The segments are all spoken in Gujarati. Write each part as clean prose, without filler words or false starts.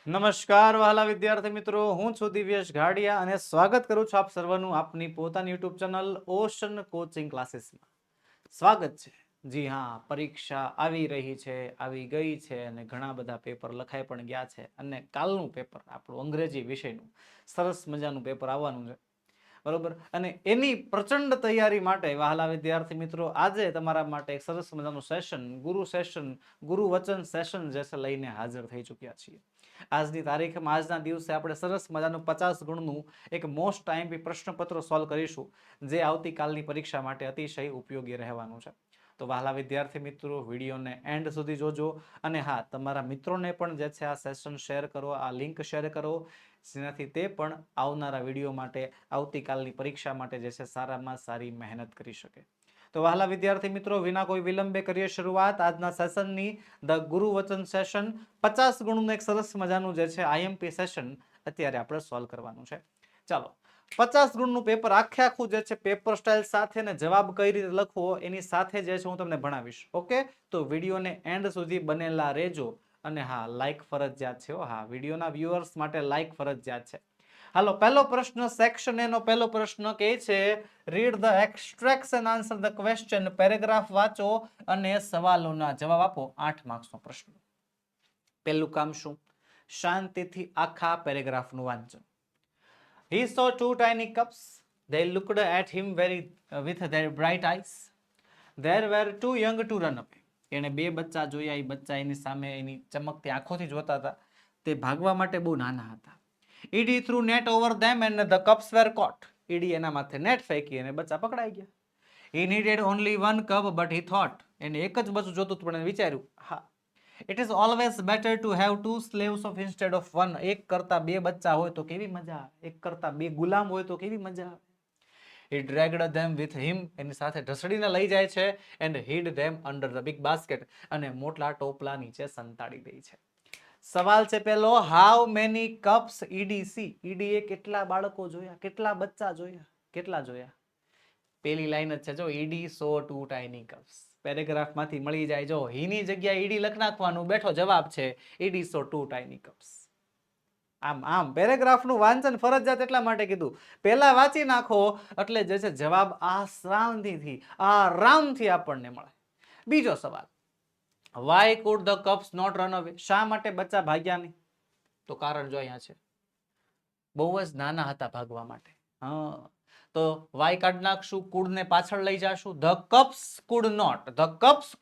નમસ્કાર વહાલા વિદ્યાર્થી મિત્રો, હું છું દિવ્યેશ ઘાડિયા અને સ્વાગત કરું છું આપ સર્વનું આપની પોતાની યુટ્યુબ ચેનલ ઓશન કોચિંગ ક્લાસીસમાં. સ્વાગત છે. જી હા, પરીક્ષા આવી રહી છે, આવી ગઈ છે અને ઘણા બધા પેપર લખાઈ પણ ગયા છે અને કાલનું પેપર આપણું અંગ્રેજી વિષયનું સરસ મજાનું પેપર આવવાનું છે. બરોબર, અને એની પ્રચંડ તૈયારી માટે વહાલા વિદ્યાર્થી મિત્રો આજે તમારા માટે એક સરસ મજાનું સેશન, ગુરુ વચન સેશન જે છે લઈને હાજર થઈ ચૂક્યા છીએ. આજની તારીખમાં આજના દિવસે આપણે સરસ મજાનું 50 ગુણનું એક મોસ્ટ આઈએમપી પ્રશ્નપત્ર સોલ્વ કરીશું, જે આવતીકાલની પરીક્ષા માટે અતિશય ઉપયોગી રહેવાનું છે. તો વહાલા વિદ્યાર્થી મિત્રો, વિડીયોને એન્ડ સુધી જોજો અને હા, તમારા મિત્રોને પણ જે છે આ સેશન શેર કરો, આ લિંક શેર કરો, જેનાથી તે પણ આવનારા વિડીયો માટે, આવતીકાલની પરીક્ષા માટે જે છે સારામાં સારી મહેનત કરી શકે. તો વહાલા વિદ્યાર્થી મિત્રો, વિના કોઈ વિલંબે કરીએ શરૂઆત આજના સેશનની. ધ ગુરુ વચન સેશન 50 ગુણનું એક સરસ મજાનું જે છે આઈએમપી સેશન અત્યારે આપણે સોલ્વ કરવાનું છે. ચાલો, 50 ગુણનું પેપર આખું જે છે પેપર સ્ટાઇલ સાથે ને જવાબ કઈ રીતે લખવો એની સાથે જે છે હું તમને ભણાવીશ. ઓકે, તો વિડીયોને એન્ડ સુધી બનેલા રહેજો અને હા, લાઈક ફરજિયાત છે. હા, વિડીયોના વ્યુઅર્સ માટે લાઈક ફરજિયાત છે. હાલો, પહેલો પ્રશ્ન સેક્શન એનો પહેલો પ્રશ્ન કે છે read the extracts and answer the question. Paragraph વાંચો અને સવાલોના જવાબ આપો. 8 માર્ક્સનો પ્રશ્ન. પહેલું કામ શું? શાંતિથી આખા પેરેગ્રાફનું વાંચન. He saw two tiny cups. They looked at him with their bright eyes. There were too young to run away. એને બે બચ્ચા જોયા, એ બચ્ચા એની સામે એની ચમકતી આંખોથી જોતા હતા. તે ભાગવા માટે બહુ નાના હતા. Edie threw net over them and the cups were caught. Edie એના માથે નેટ ફેંકી અને બચ્ચા પકડાઈ ગયા. He needed only one cup but he thought. એને એક જ બચ્ચું જોતું હતું પણ વિચાર્યું, હા, it is always better to have two slaves of instead of one. એક કરતા બે બચ્ચા હોય તો કેવી મજા આવે, એક કરતા બે ગુલામ હોય તો કેવી મજા આવે. He dragged them with him. એની સાથે ઢસડીને લઈ જાય છે. And hid them under the big basket. અને મોટલા ટોપલા નીચે સંતાડી દે છે. સવાલ છે પેલો, how many cups Edie see? Edie એ કેટલા બાળકો જોયા, કેટલા બચ્ચા જોયા, કેટલા જોયા? પેલી લાઈન જ છે જો, Edie saw two tiny cups. Paragraph માંથી મળી જાય. જો હીની જગ્યાએ Edie લખ નાખવાનું, બેઠો જવાબ છે Edie saw two tiny cups. આમ પેરેગ્રાફનું વાંચન ફરજિયાત એટલા માટે કીધું, પહેલા વાંચી નાખો એટલે જે છે જવાબ આરામથી આપણને મળે. બીજો સવાલ, why could the cups not run away? શા માટે બચ્ચા ભાગ્યા નહીં? તો કારણ જો અહીંયા છે, બહુ જ નાના હતા ભાગવા માટે. તો વાય કાઢ નાખશું, કુડ ને પાછળ લઈ જાશું. the cups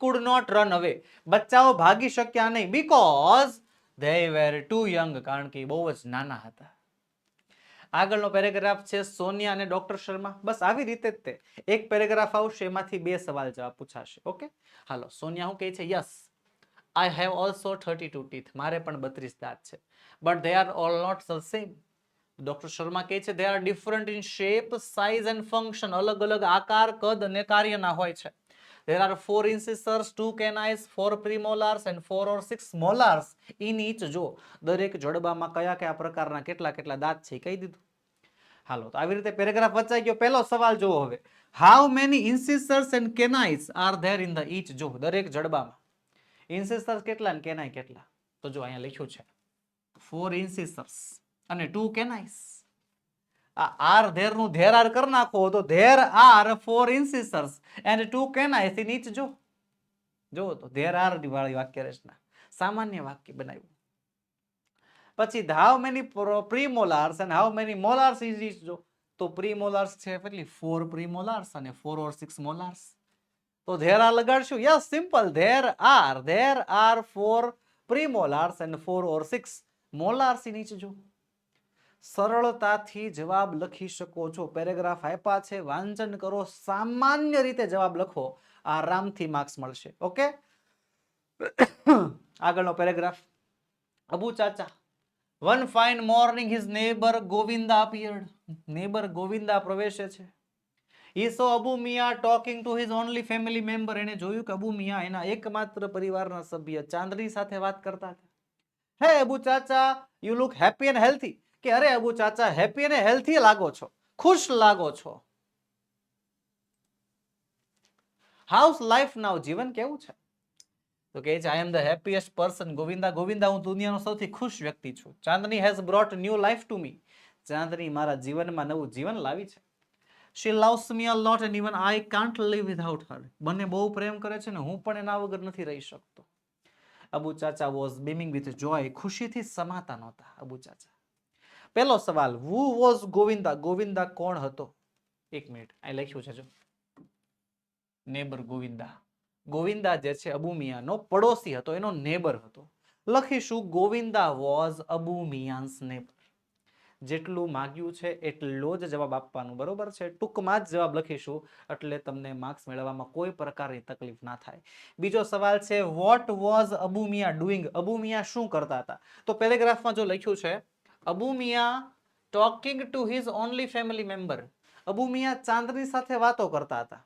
could not run away. બચ્ચાઓ ભાગી શક્યા નહીં because they were too young. કારણ કે બહુ જ નાના હતા. આગળનો પેરેગ્રાફ છે સોનિયા અને ડોક્ટર શર્મા. બસ આવી રીતે જ તે એક પેરેગ્રાફ આવશે, એમાંથી બે સવાલ જવાબ પૂછાશે. ઓકે, હાલો, સોનિયા શું કહે છે? Yes, I have also 32 teeth. મારે પણ 32 દાંત છે. But they are all not the same. Doctor Sharma કહે છે they are different in shape, size and function. અલગ અલગ આકાર, કદ અને કાર્યના હોય છે. There are 4 incisors, 2 canines, 4 premolars and 4 or 6 molars in each. જો દરેક જડબામાં કયા કયા પ્રકારના કેટલા કેટલા દાંત છે કહી દીધું. હાલો, તો આવી રીતે પેરેગ્રાફ વચાઈ ગયો. પહેલો સવાલ જોવો હવે, how many incisors and canines are there in the each? જો દરેક જડબામાં incisors કેટલા અને canine કેટલા? તો જો અહીંયા લખ્યું છે 4 incisors અને 2 canines. આર ધેર નું ધેર આર કરી નાખો તો there are 4 incisors and 2 canines in each. જો તો ધેર આર વાળી વાક્ય રચના, સામાન્ય વાક્ય બનાવ્યું. પછી how many premolars and how many molars in each. જો તો premolars છે કેટલી? 4 premolars અને 4 or 6 molars. તો ધેર આર લગાડશું. Yes, simple. There are 4 premolars and 4 or 6 molars in each. જો સરળતાથી જવાબ લખી શકો છો. પેરેગ્રાફ આપ્યા છે, વાંચન કરો, સામાન્ય રીતે જવાબ લખો, આરામથી માર્ક્સ મળશે. ઓકે, આગળનો પેરેગ્રાફ, અબુ ચાચા. One fine morning his neighbor Govinda appeared. Neighbour Govinda પ્રવેશે છે. He saw Abu Mia talking to his only family member. એને જોયું કે અબુ મિયા એના એકમાત્ર પરિવારના સભ્ય ચાંદની સાથે વાત કરતા હતા. હે અબુ ચાચા, you look happy and healthy. કે અરે અબુ ચાચા, હેપી અને હેલ્થી લાગો છો, ખુશ લાગો છો. હાઉસ લાઈફ નાઉ, જીવન કેવું છે? તો કહે છે I am the happiest person Govinda. Govinda, હું દુનિયાનો સૌથી ખુશ વ્યક્તિ છું. Chandni has brought new life to me. Chandni મારા જીવનમાં નવું જીવન લાવી છે. She loves me a lot and even I can't live without her. બંને બહુ પ્રેમ કરે છે ને હું પણ એના વગર નથી રહી શકતો. અબુ ચાચા વોઝ બીમિંગ વિથ જોય. ખુશીથી સમાતા નહોતા અબુ ચાચા. પહેલો સવાલ, હુ વોઝ ગોવિંદા? ગોવિંદા કોણ હતો? એક મિનિટ, અહીં લખ્યું છે જો, નેબર ગોવિંદા. ગોવિંદા જે છે અબુ મિયાનો પડોશી હતો, એનો નેબર હતો. લખીશું ગોવિંદા વોઝ અબુ મિયાન્સ નેબર. જેટલું માગ્યું છે એટલો જ જવાબ આપવાનું, બરોબર છે? ટૂંકમાં જ જવાબ લખીશું એટલે તમને માર્ક્સ મેળવવામાં કોઈ પ્રકારની તકલીફ ના થાય. બીજો સવાલ છે, what was Abu Miya doing? Abu Miya શું કરતા હતા? તો પેરેગ્રાફમાં જો લખ્યું છે, Abu Miya talking to his only family member. Abu Miya Chandni સાથે વાતો કરતા હતા.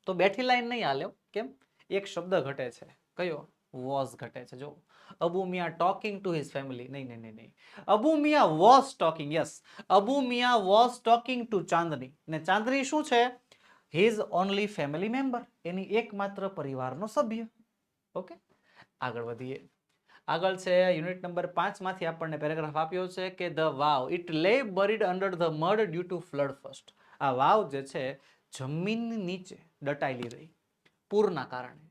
તો બેઠી લાઈન નહીં હાલે, કેમ? એક શબ્દ ઘટે છે. કયો? વોઝ ઘટે છે. જો, Abu Miya talking to his family. નહીં. Abu Miya was talking. Yes, Abu Miya was talking to Chandni. ને ચાંદની શું છે? હિઝ ઓનલી ફેમિલી મેમ્બર, એની એકમાત્ર પરિવારનો સભ્ય. ઓકે, આગળ વધીએ. આગળ છે યુનિટ નંબર 5 માંથી આપણને પેરેગ્રાફ આપ્યો છે કે the vav it lay buried under the mud due to flood first. આ વાવ જે છે જમીનની નીચે દટાયેલી રહી પૂરના કારણે.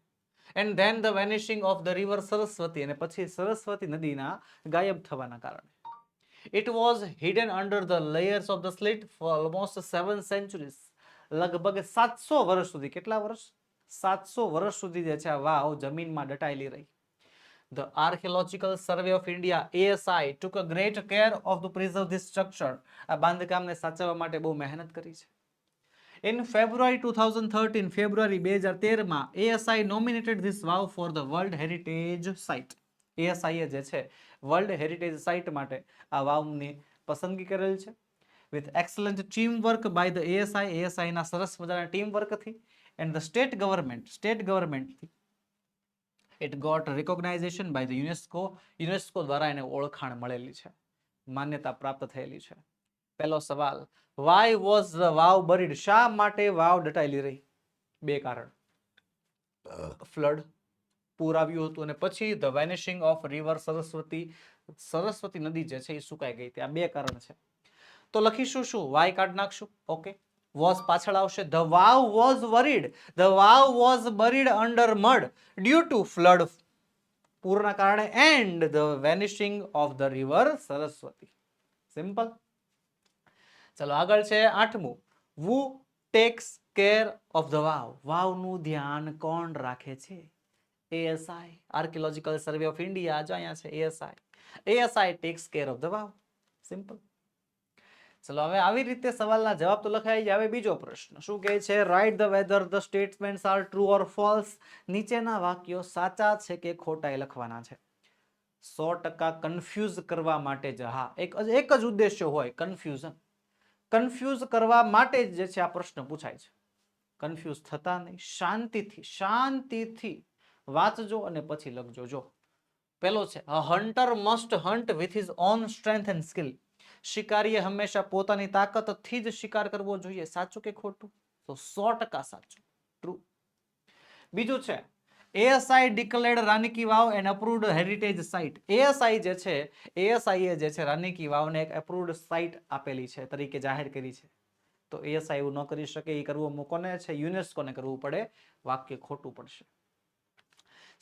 And then the vanishing of the river Saraswati. અને પછી સરસ્વતી નદીના ગાયબ થવાના કારણે. It was hidden under the layers of the slit for almost 7 centuries. લગભગ 700 વર્ષ સુધી. કેટલા વર્ષ? 700 વર્ષ સુધી જે છે આ વાવ જમીનમાં દટાયેલી રહી. The Archaeological Survey of India ASI took a great care of to preserve this structure. આ બાંધકામને સાચવવા માટે બહુ મહેનત કરી છે. In February 2013, ફેબ્રુઆરી 2013 માં ASI nominated this vow for the World Heritage Site. ASI જે છે વર્લ્ડ હેરિટેજ સાઇટ માટે આ વાવની પસંદગી કરેલ છે. With excellent teamwork by the ASI ના સરસ મજાના team વર્કથી and the state government it got recognition by the UNESCO દ્વારા એને ઓળખાણ મળેલી છે, માન્યતા પ્રાપ્ત થયેલી છે. પહેલો સવાલ, why was the Vav buried? શા માટે વાવ દટાયેલી રહી? બે કારણ. ફ્લડ, પૂર આવ્યું હતું, અને પછી the vanishing of river Saraswati નદી જે છે એ સુકાઈ ગઈ હતી. આ બે કારણ છે. તો લખીશું શું? વાય કાઢ નાખશું. ઓકે, વોઝ પાછળ આવશે. The vav was worried. The vav was buried under mud due to flood, પૂરના કારણે, and the vanishing of the river Saraswati. Simple. ચલો આગળ છે 8મું. Who takes care of the vav. વાવનું ધ્યાન કોણ રાખે છે? ASI, archaeological survey of India. જો અહીંયા છે ASI takes care of the vav. Simple. ચલો હવે આવી રીતે સવાલના જવાબ તો લખાઈ જાય. હવે બીજો પ્રશ્ન શું કહે છે? Write the whether the statements are true or false. નીચેના વાક્યો સાચા છે કે ખોટા એ લખવાના છે. 100% કન્ફ્યુઝ કરવા માટે જ. હા, એક જ ઉદ્દેશ્ય હોય, કન્ફ્યુઝન. કન્ફ્યુઝ કરવા માટે જ છે આ પ્રશ્ન પૂછાય છે. કન્ફ્યુઝ થતા નહીં, શાંતિથી વાંચજો અને પછી લખજો. જો પેલો છે, a hunter must hunt with his own strength and skill. શિકારીએ હંમેશા પોતાની તાકાતથી જ શિકાર કરવો જોઈએ. સાચું કે ખોટું? તો 100% સાચું, ટ્રુ. બીજું છે, ASI declared Rani ki Vav an approved heritage site. ASI જે છે, ASI જે છે રાની કી વાવને એક અપ્રુવડ સાઇટ આપેલી છે, તરીકે જાહેર કરી છે. તો ASI એવું ન કરી શકે. એ કરવું કોને છે? યુનેસ્કોને કરવું પડે. વાક્ય ખોટું પડશે.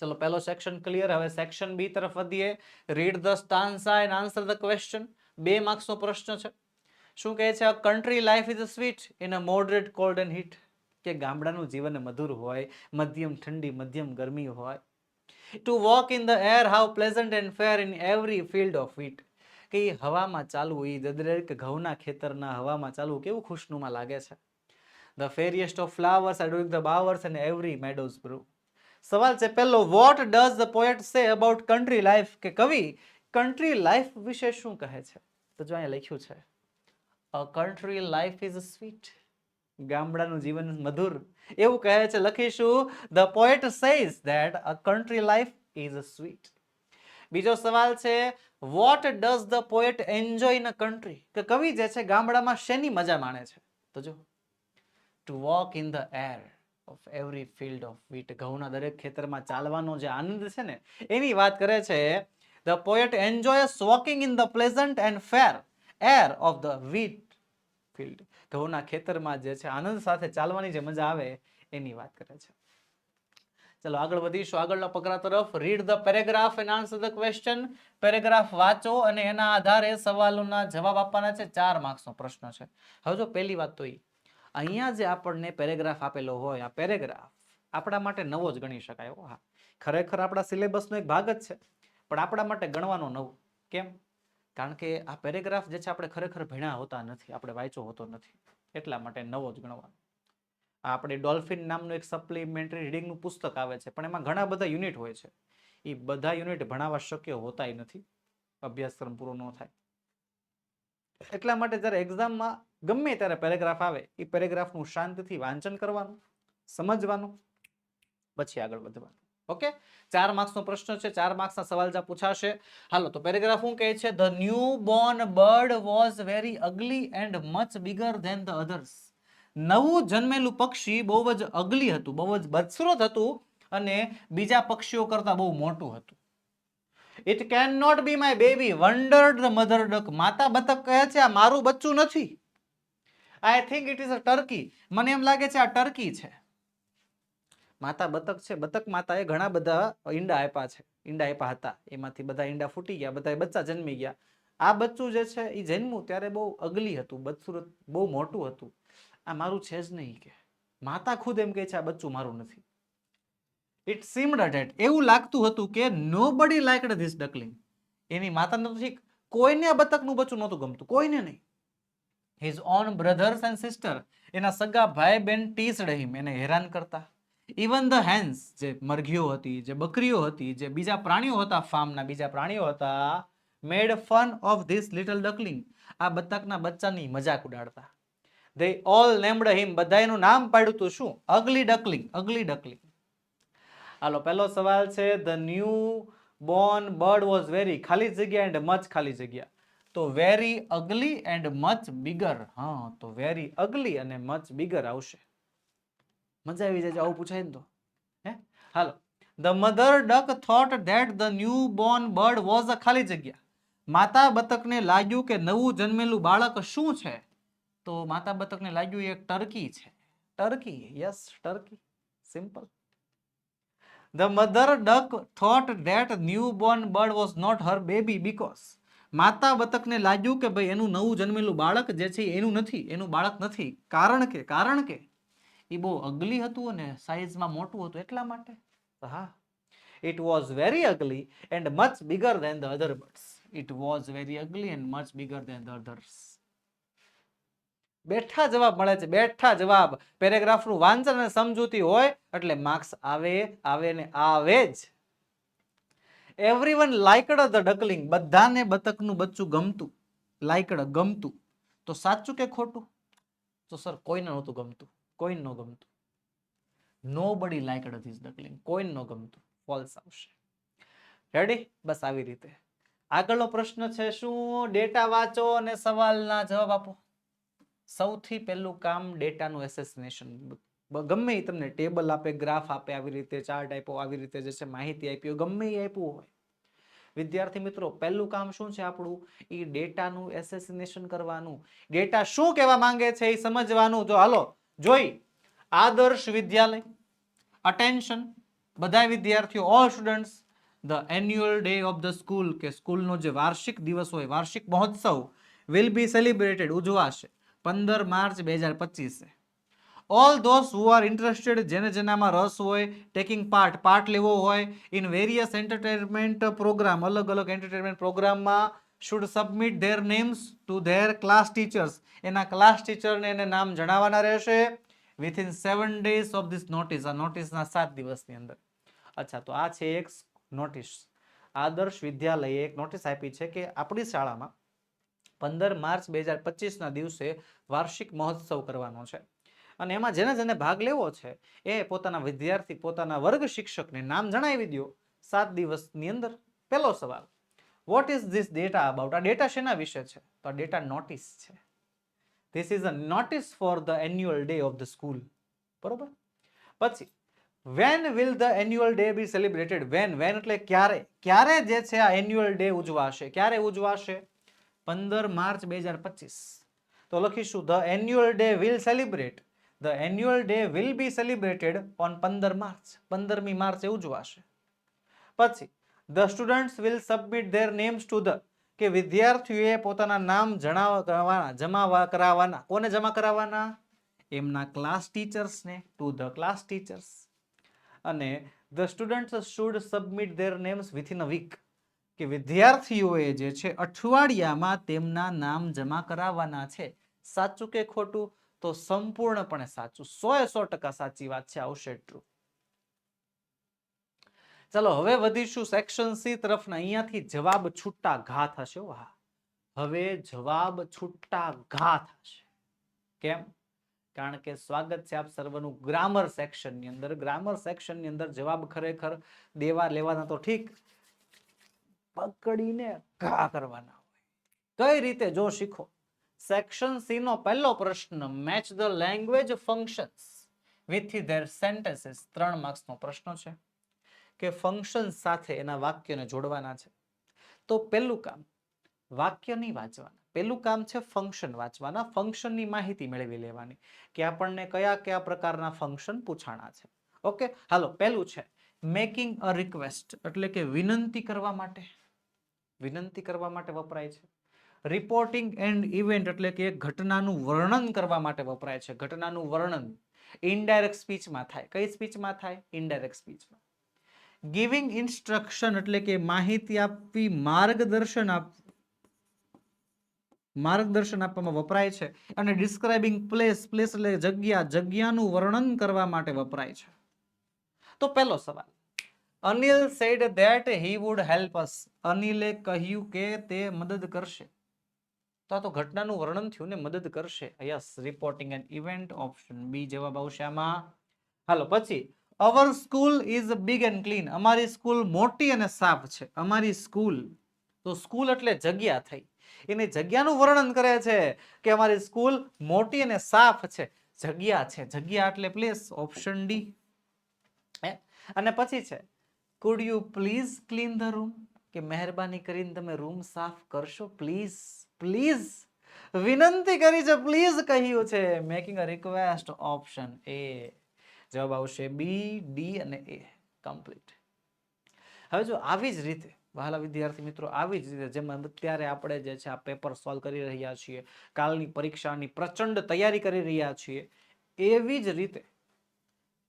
ચલો પહેલો સેક્શન ક્લિયર. હવે સેક્શન બી તરફ વધીએ. Read the stanza and answer the question. 2 માર્ક્સનો પ્રશ્ન છે. શું કહે છે? Country life is sweet in a moderate cold and heat. કે ગામડાનું જીવન મધુર હોય, મધ્યમ ઠંડી, મધ્યમ ગરમી હોય. To walk in the air how pleasant and fair in every field of wheat. કે હવામાં ચાલવું, એ દરેક ઘઉંના ખેતરના હવામાં ચાલવું કેવું ખુશનુમા લાગે છે. The fairest of flowers are doing the bowers and every meadows brew. સવાલ છે પહેલો, what does the poet say about country life. કે કવિ કન્ટ્રી લાઈફ વિશે શું કહે છે? તો જો અહીંયા લખ્યું છે, અ કન્ટ્રી લાઈફ ઇઝ સ્વીટ. ગામડાનું જીવન મધુર, એવું કહે છે. લખીશું, the poet says that a country life is sweet. બીજો સવાલ છે, vote does the poet enjoy in a country. કે કવિ જે છે ગામડામાં શેની મજા માણે છે? તો જો, two walk in the air. Of every field of wheat. ઘઉંના દરેક ખેતરમાં ચાલવાનો જે આનંદ છે ને એની વાત કરે છે. The poet enjoys walking in the pleasant and fair air of the wheat field. ઘઉંના ખેતરમાં જે છે આનંદ સાથે ચાલવાની જે મજા આવે એની વાત કરે છે. ચલો આગળ વધીશું આગળના ફકરા તરફ. Read the paragraph and answer the question. Paragraph વાંચો અને એના આધારે સવાલોના જવાબ આપવાના છે. 4 માર્ક્સનો પ્રશ્ન છે. હવે જો પહેલી વાત તો અહીંયા જે આપણને પેરેગ્રાફ આપેલો હોય આ પેરેગ્રાફ આપણા માટે નવો જ ગણી શકાય. હા, ખરેખર આપણા સિલેબસનો એક ભાગ જ છે પણ આપણા માટે ગણવાનો નવો. કેમ? કારણ કે આ પેરેગ્રાફ જે છે આપણે ખરેખર ભણ્યા હોતા નથી, આપણે વાંચ્યો હોતો નથી, એટલા માટે નવો જ ગણવાનો. આપણે ડોલ્ફિન નામનું એક સપ્લિમેન્ટરી રીડિંગનું પુસ્તક આવે છે પણ એમાં ઘણા બધા યુનિટ હોય છે. એ બધા યુનિટ ભણાવવા શક્ય હોતાય નથી, અભ્યાસક્રમ પૂરો ન થાય. એટલા માટે જ્યારે એક્ઝામમાં ગમે ત્યારે પેરેગ્રાફ આવે એ પેરેગ્રાફનું શાંતિથી વાંચન કરવાનું, સમજવાનું, પછી આગળ વધવાનું. ઓકે, 4 માર્ક્સનો પ્રશ્ન છે. 4 માર્ક્સના સવાલ જ્યાં પૂછાશે. હાલો તો પેરેગ્રાફ શું કહે છે? The new born bird was very ugly and much bigger than the others. નવું જન્મેલું પક્ષી બહુ જ અગલી હતું, બહુ જ બદસુરત હતું અને બીજા પક્ષીઓ કરતા બહુ મોટું હતું. It can not be my baby wondered the mother duck. માતા બતક કહે છે આ મારું બચ્ચું નથી. I think it is a turkey. મને એમ લાગે છે આ ટર્કી છે. માતા બતક છે. બતક માતાએ ઘણા બધા ઈંડા આપ્યા છે, ઈંડા આપ્યા હતા, એમાંથી બધા ઈંડા ફૂટી ગયા, બધા બચ્ચા જન્મી ગયા. આ બચ્ચું જે છે એ જન્મ્યું ત્યારે બહુ અગલી હતું, બદસુરત, બહુ મોટું હતું. આ મારું છે જ નહીં કે. માતા ખુદ એમ કહે છે આ બચ્ચું મારું નથી. It seemed that. એવું લાગતું હતું કે નોબડી લાઇક્ડ ધીસ ડકલિંગ. એની માતાને તો ઠીક, કોઈને આ બતકનું બચ્ચું નહોતું ગમતું, કોઈને નહીં. His own brothers and sister. એના સગા ભાઈ બેન ટીસ્ડ હિમ, એને હેરાન કરતા. ઇવન ધ હેન્સ, જે મરઘીઓ હતી, જે બકરીઓ હતી, જે બીજા પ્રાણીઓ હતા, ફાર્મના બીજા પ્રાણીઓ હતા, મેડ ફન ઓફ ધીસ લિટલ ડકલિંગ. આ બતકના બચ્ચાની મજાક ઉડાડતા. They all named him. બધા એનું નામ પાડ્યું હતું શું? અગલી ડકલિંગ, અગલી ડકલિંગ. હાલો પહેલો સવાલ છે. The new born bird was very ખાલી જગ્યા એન્ડ મચ ખાલી જગ્યા. તો very ugly and much bigger. હા, તો વેરી અગલી અને મચ બિગર આવશે. મજા આવી જાય આવું પૂછાય ને તો. હે હાલો. The mother duck thought that the new born bird was a ખાલી જગ્યા. માતા બતકને લાગ્યું કે નવું જન્મેલું બાળક શું છે? તો માતા બતકને લાગ્યું એક ટર્કી છે. Turkey, yes turkey, simple. The mother duck thought that new born bird was not her baby because. માતા બતકને લાગ્યું કે ભાઈ એનું નવું જન્મેલું બાળક જે છે એનું નથી, એનું બાળક નથી. કારણ કે એ બહુ અગલી હતું અને સાઈઝમાં મોટું હતું એટલા માટે. હા, it was very ugly and much bigger than the other birds. It was very ugly and much bigger than the others. બેઠા જવાબ મળે છે, બેઠા જવાબ. પેરેગ્રાફનું વાંચન અને સમજૂતી હોય એટલે માર્ક્સ આવે, આવે ને આવે જ. Everyone liked the duckling. બધાને બતકનું બચ્ચું ગમતું. લાઇકડ, ગમતું. તો સાચું કે ખોટું? તો સર કોઈને નહોતું ગમતું, કોઈને ન ગમતું. Nobody liked this duckling. કોઈને ન ગમતું. ફોલ્સ આવશે. રેડી? બસ આવી રીતે. આગળનો પ્રશ્ન છે શું? ડેટા વાંચો અને સવાલના જવાબ આપો. સૌથી પહેલું કામ ડેટાનું એસેસિનેશન. ગમે એ તમને ટેબલ આપે, ગ્રાફ આપે, આવી રીતે ચાર્ટ આપ્યો, આવી રીતે જે છે માહિતી આપી, ગમે એ આપ્યું હોય. વિદ્યાર્થી મિત્રો પહેલું કામ શું છે આપણું? એ ડેટાનું એસેસિનેશન કરવાનું. ડેટા શું કહેવા માંગે છે એ સમજવાનું. જો હાલો જોઈ. આદર્શ વિદ્યાલય, અટેન્શન બધા વિદ્યાર્થીઓ, all students. The annual day of the school, કે સ્કૂલનો જે વાર્ષિક દિવસ હોય, વાર્ષિક મહોત્સવ, વિલ બી સેલિબ્રેટેડ, ઉજવાશે 15 March 2025. All those who are interested, જેને જેનામાં રસ હોય, ટેકિંગ પાર્ટ લેવો હોય ઇન વેરિયસ એન્ટરટેનમેન્ટ પ્રોગ્રામ, અલગ અલગ એન્ટરટેનમેન્ટ પ્રોગ્રામમાં, should submit their names to their class teachers. એના ક્લાસ ટીચરને એને નામ જણાવવાના રહેશે within 7 days of this notice. આ નોટિસના 7 દિવસની અંદર. અચ્છા, તો આ છે એક નોટિસ. આદર્શ વિદ્યાલયે એક નોટિસ આપી છે કે આપણી શાળામાં 15 માર્ચ 2025ના દિવસે વાર્ષિક મહોત્સવ કરવાનો છે અને એમાં જેને જેને ભાગ લેવો છે એ પોતાના વિદ્યાર્થી, પોતાના વર્ગ શિક્ષકને નામ જણાવી દો 7 દિવસની અંદર. પહેલો સવાલ, what is this data about? આ ડેટા શેના વિશે છે? તો આ ડેટા નોટિસ છે. This is a notice for the annual day of the school. બરોબર? પછી when will the annual day be celebrated? When એટલે ક્યારે? ક્યારે જે છે આ એન્યુઅલ ડે ઉજવાશે? ક્યારે ઉજવાશે? 15 માર્ચ 2025. તો લખીશું the annual day will celebrate, the annual day will be celebrated on 15 March. 15મી માર્ચે ઉજવાશે. પછી the students will submit their names to the, કે વિદ્યાર્થીઓએ પોતાના નામ જમા કરાવવાના. કોને જમા કરાવવાના? એમના ક્લાસ ટીચર્સને. To the class teachers. અને the students should submit their names within a week, કે વિદ્યાર્થીઓએ જે છે અઠવાડિયામાં તેમના નામ જમા કરાવવાના છે. સાચું કે ખોટું? તો સંપૂર્ણપણે સાચું, 100% સાચી વાત છે. આવશે ટ્રુ. ચલો હવે વધીશું સેક્શન સી તરફ. અહીંયાથી જવાબ છૂટા ઘા થશે. હવે જવાબ છૂટા ઘા થશે. કેમ? કારણ કે સ્વાગત છે આપ સર્વનું ગ્રામર સેક્શન ની અંદર. ગ્રામર સેક્શન ની અંદર જવાબ ખરેખર દેવા લેવાના તો ઠીક, પકડીને ઘા કરવાના હોય. કઈ રીતે? જો શીખો. સેક્શન સી નો પહેલો પ્રશ્ન, match the language functions with their sentences. 3 માર્ક્સનો પ્રશ્ન છે કે ફંક્શન સાથે એના વાક્યને જોડવાના છે. તો પહેલું કામ વાક્ય નહીં વાંચવાના, પહેલું કામ છે ફંક્શન વાંચવાના. ફંક્શનની માહિતી મેળવી લેવાની કે આપણને કયા કયા પ્રકારના ફંક્શન પૂછાણા છે. ઓકે, હાલો. પહેલું છે મેકિંગ અ રિક્વેસ્ટ, એટલે કે વિનંતી કરવા માટે. વિનંતી કરવા માટે વપરાય છે. રિપોર્ટિંગ એન્ડ ઇવેન્ટ, એટલે કે ઘટનાનું વર્ણન કરવા માટે વપરાય છે. ઘટનાનું વર્ણન ઇનડાયરેક્ટ સ્પીચમાં થાય. કઈ સ્પીચમાં થાય? ઇનડાયરેક્ટ સ્પીચમાં. ગિવિંગ ઇન્સ્ટ્રક્શન, એટલે કે માહિતી આપવી, માર્ગદર્શન આપવામાં વપરાય છે. અને ડિસ્ક્રાઇબિંગ પ્લેસ, પ્લેસ એટલે જગ્યા, જગ્યાનું વર્ણન કરવા માટે વપરાય છે. તો પહેલો સવાલ, Anil said that he would help us. અનિલે કહ્યું કે તે મદદ કરશે. તો આ તો ઘટનાનું વર્ણન થયું ને, મદદ કરશે. Yes, reporting and event. Option B જવાબ આવશે આમાં. હાલો પછી, our school is big and clean. અમારી સ્કૂલ મોટી અને સાફ છે. અમારી સ્કૂલ, તો સ્કૂલ એટલે જગ્યા થઈ. એની જગ્યાનું વર્ણન કરે છે કે અમારી સ્કૂલ મોટી અને સાફ છે. જગ્યા છે, જગ્યા એટલે પ્લેસ. Option D. અને પછી છે food you please clean the room, કે મહેરબાની કરીને તમે રૂમ સાફ કરશો. પ્લીઝ, પ્લીઝ વિનંતી કરી છે, પ્લીઝ કહ્યું છે. Making a request. Option A જવાબ આવશે. બી, ડી અને એ કમ્પ્લીટ. હવે જો આવી જ રીતે વહાલા વિદ્યાર્થી મિત્રો, આવી જ રીતે જેમ અત્યારે આપણે જે છે આ પેપર સોલ્વ કરી રહ્યા છીએ, કાલની પરીક્ષાની પ્રચંડ તૈયારી કરી રહ્યા છીએ, એવી જ રીતે